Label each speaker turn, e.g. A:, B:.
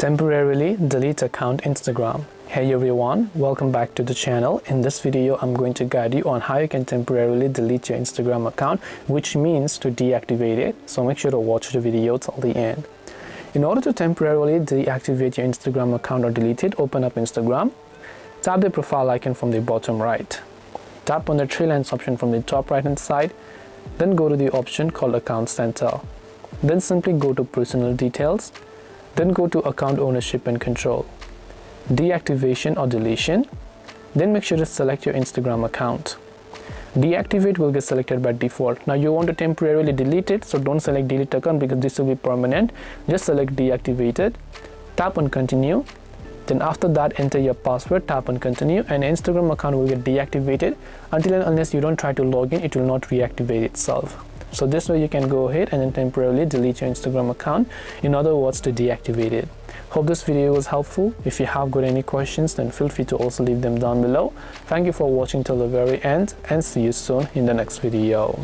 A: Temporarily delete account Instagram. Hey everyone, welcome back to the channel. In this video, I'm going to guide you on how you can temporarily delete your Instagram account, which means to deactivate it. So make sure to watch the video till the end. In order to temporarily deactivate your Instagram account or delete it, open up Instagram. Tap the profile icon from the bottom right. Tap on the three lines option from the top right hand side. Then go to the option called Account Center. Then simply go to Personal Details. Then go to Account Ownership and Control, Deactivation or Deletion. Then make sure to select your Instagram account. Deactivate will get selected by default. Now you want to temporarily delete it, so don't select delete account because this will be permanent. Just select deactivated, tap on continue. Then after that, enter your password, tap on continue, and Instagram account will get deactivated until and unless you don't try to log in, it will not reactivate itself. So this way you can go ahead and then temporarily delete your Instagram account. In other words, to deactivate it. Hope this video was helpful. If you have got any questions, then feel free to also leave them down below. Thank you for watching till the very end and see you soon in the next video.